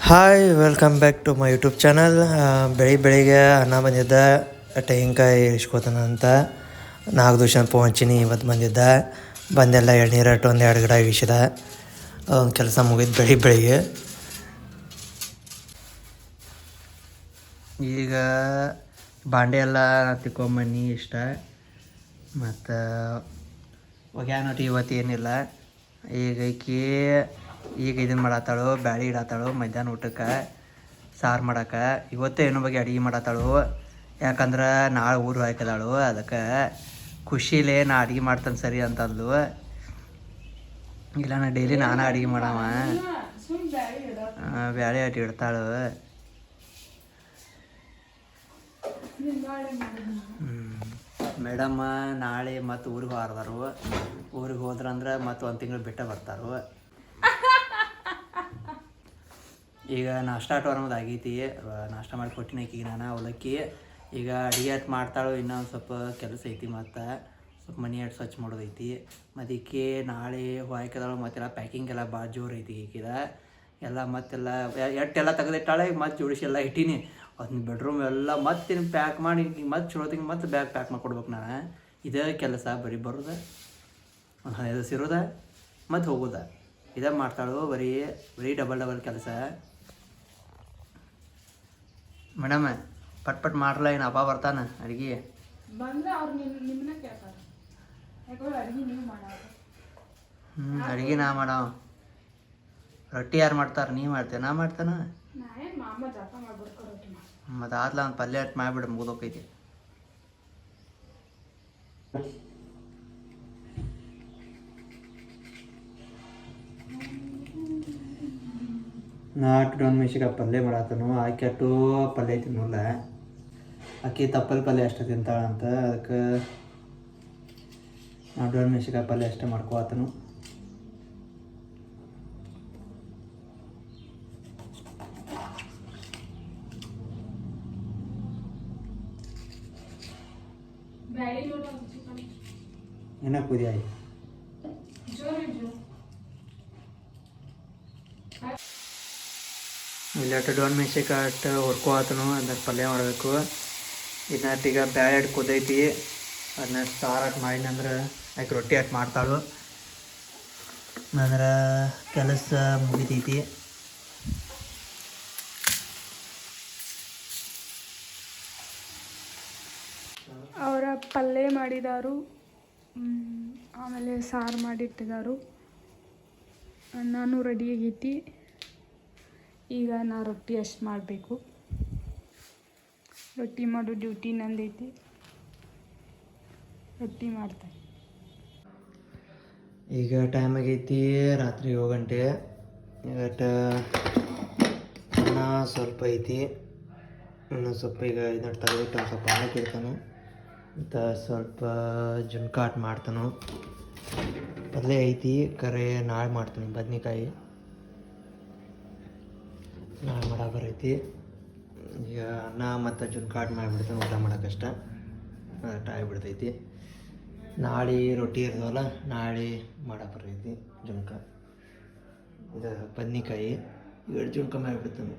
Hi welcome back to my YouTube channel. ಬೆಳಿಗ್ಗೆ ಅನ್ನ ಬಂದಿದ್ದ ತೆಂಗಿನಕಾಯಿ ಇಸ್ಕೋತಾನ ಅಂತ ನಾಲ್ಕು ದಿವಸ ಪೋಂಚಿನಿ. ಇವತ್ತು ಬಂದೆಲ್ಲ ಎಳ್ನೀರು ಅಟ್ಟು ಒಂದು 2 ಗಿಡ ಇಳಿಸಿದ. ಒಂದು ಕೆಲಸ ಮುಗಿದು ಬೆಳಿಗ್ಗೆ ಈಗ ಬಾಂಡೆ ಎಲ್ಲ ತಿಕ್ಕೊಂಬನ್ನಿ ಇಷ್ಟ ಮತ್ತು ಒಗ್ಯಾನೊಟ್ಟು ಇವತ್ತು ಏನಿಲ್ಲ. ಈಗ ಇದನ್ನು ಮಾಡತ್ತಾಳು, ಬ್ಯಾಳಿ ಇಡತ್ತಾಳು ಮಧ್ಯಾಹ್ನ ಊಟಕ್ಕೆ ಸಾರು ಮಾಡಕ್ಕೆ. ಇವತ್ತೇ ಏನೋ ಬಗ್ಗೆ ಅಡುಗೆ ಮಾಡತ್ತಾಳು, ಯಾಕಂದ್ರೆ ನಾಳೆ ಊರು ಹಾಕಿದಾಳು. ಅದಕ್ಕೆ ಖುಷಿಲೇ ನಾ ಅಡುಗೆ ಮಾಡ್ತಾನೆ ಸರಿ ಅಂತಂದ್ಲು. ಇಲ್ಲ ನಾ ಡೈಲಿ ನಾನು ಅಡುಗೆ ಮಾಡವ, ಬ್ಯಾಳಿ ಅಟ್ಟು ಇಡ್ತಾಳು. ಮೇಡಮ್ಮ ನಾಳೆ ಮತ್ತು ಊರಿಗೆ ಹಾರದಾರು. ಊರಿಗೆ ಹೋದ್ರಂದ್ರೆ ಮತ್ತು 1 ತಿಂಗಳು ಬಿಟ್ಟು ಬರ್ತಾರು. ಈಗ ನಾಷ್ಟ ಅನ್ನೋದು ಆಗೈತಿ. ನಾಷ್ಟ ಮಾಡಿ ಕೊಟ್ಟಿನ ಆಕಿಗೆ ನಾನು ಅವಲಕ್ಕಿ. ಈಗ ಅಡುಗೆ ಅಟ್ಟು ಮಾಡ್ತಾಳು. ಇನ್ನೊಂದು ಸ್ವಲ್ಪ ಕೆಲಸ ಐತಿ, ಮತ್ತು ಸ್ವಲ್ಪ ಮನೆ ಅಟ್ಟು ಸ್ವಚ್ಛ ಮಾಡೋದೈತಿ. ಮದಕ್ಕೆ ನಾಳೆ ಹಾಕಿದಾಳು. ಮತ್ತೆಲ್ಲ ಪ್ಯಾಕಿಂಗ್ ಎಲ್ಲ ಭಾಳ ಜೋರು ಐತಿ ಈಗಿದ ಎಲ್ಲ. ಮತ್ತೆಲ್ಲ ಎಟ್ಟೆಲ್ಲ ತೆಗೆದಿಟ್ಟಾಳೆ. ಮತ್ತೆ ಜೋಡಿಸಿ ಎಲ್ಲ ಇಟ್ಟೀನಿ. ಅದನ್ನ ಬೆಡ್ರೂಮ್ ಎಲ್ಲ ಮತ್ತೆ ಪ್ಯಾಕ್ ಮಾಡಿ ಮತ್ತೆ ಚಲೋತಿಗೆ ಮತ್ತೆ ಬ್ಯಾಗ್ ಪ್ಯಾಕ್ ಮಾಡಿಕೊಡ್ಬೇಕು ನಾನು. ಇದೇ ಕೆಲಸ ಬರೀ ಬರೋದ, ಒಂದು 15 ದಿವಸ ಇರೋದ ಮತ್ತು ಹೋಗೋದ, ಇದೇ ಮಾಡ್ತಾಳು. ಬರೀ ಡಬಲ್ ಕೆಲಸ. ಮೇಡಮ್ ಪಟ್ ಮಾಡ್ರಲ್ಲ, ಏನು ಹಬ್ಬ ಬರ್ತಾನೆ ಅಡುಗೆ ಅಡುಗೆ ನಾ ಮಾಡವ. ರೊಟ್ಟಿ ಯಾರು ಮಾಡ್ತಾರೆ? ನೀ ಮಾಡ್ತೇವೆ, ನಾ ಮಾಡ್ತಾನ. ಮತ್ತು ಆತ್ಲ ಒಂದು ಪಲ್ಯ ಅಟ್ಟು ಮಾಡಿಬಿಡು, ಮುಗಿದೋಕೈತಿ. ನಾಟು ಮೆಣಸಿನ್ಕಾಯಿ ಪಲ್ಯ ಮಾಡತ್ತನು. ಆಕೆ ಅಟ್ಟು ಪಲ್ಯ ತಿನ್ನಲ್ಲ. ಆಕೆ ತಪ್ಪಲ್ ಪಲ್ಯ ಅಷ್ಟೇ ತಿಂತಾಳಂತ. ಅದಕ್ಕೆ ನಾಟು ಮೆಣಸಿನ್ಕಾಯಿ ಪಲ್ಯ ಅಷ್ಟೇ ಮಾಡ್ಕೊತನು. ಏನ ಕುದಿಯಾಯಿ ಇಲ್ಲ ಡೋನ್ ಮೆಣಸಿನ್ಕಾಯಿ ಅಷ್ಟು ಹುರ್ಕೋತನು. ಅದಕ್ಕೆ ಪಲ್ಯ ಮಾಡಬೇಕು. ಇನ್ನಟ್ಟೀಗ ಬ್ಯಾಳೆ ಅಟ್ಟು ಕುದೈತಿ. ಅದನ್ನ ಸಾರು ಅಟ್ಟು ಮಾಡಿನಂದ್ರೆ ಆಕೆ ರೊಟ್ಟಿ ಅಟ್ಟು ಮಾಡ್ತಾಳು. ಅಂದ್ರೆ ಕೆಲಸ ಮುಗಿತೈತಿ. ಅವರ ಪಲ್ಯ ಮಾಡಿದಾರು, ಆಮೇಲೆ ಸಾರು ಮಾಡಿಟ್ಟಿದ್ದಾರು. ನಾನು ರೆಡಿ ಆಗೈತಿ. ಈಗ ನಾ ರೊಟ್ಟಿ ಅಷ್ಟು ಮಾಡಬೇಕು. ರೊಟ್ಟಿ ಮಾಡೋ ಡ್ಯೂಟಿ ನಂದೈತಿ. ರೊಟ್ಟಿ ಮಾಡ್ತಾರೆ. ಈಗ ಟೈಮ್ ಆಗೈತಿ ರಾತ್ರಿ 7 ಗಂಟೆ. ಇವತ್ತು ಅನ್ನ ಸ್ವಲ್ಪ ಐತಿ. ಇನ್ನೂ ಸ್ವಲ್ಪ ಈಗ ಇದನ್ನು ತೆಗೆದಿಟ್ಟು ಒಂದು ಸ್ವಲ್ಪ ಅನ್ನಕ್ಕೆ ಇಡ್ತಾನು. ಮತ್ತು ಸ್ವಲ್ಪ ಜುನ್ಕಾಟ್ ಮಾಡ್ತಾನು. ಪಲ್ಯ ಐತಿ, ಕರೆ ನಾಳೆ ಮಾಡ್ತಾನೆ. ಬದ್ನಿಕಾಯಿ ನಾಳೆ ಮಾಡಬರೈತಿ. ಈಗ ಅನ್ನ ಮತ್ತು ಜುನ್ಕಾಟ್ ಮಾಡಿಬಿಡ್ತಾನೆ. ಊಟ ಮಾಡೋಕ್ಕಷ್ಟ ಆಗಿಬಿಡ್ತೈತಿ. ನಾಳೆ ರೊಟ್ಟಿ ಇರ್ತಾವಲ್ಲ, ನಾಳೆ ಮಾಡಬರೈತಿ ಜುನ್ಕ. ಇದು ಬದ್ನಿಕಾಯಿ 2 ಜುನ್ಕ ಮಾಡಿಬಿಡ್ತಾನೆ.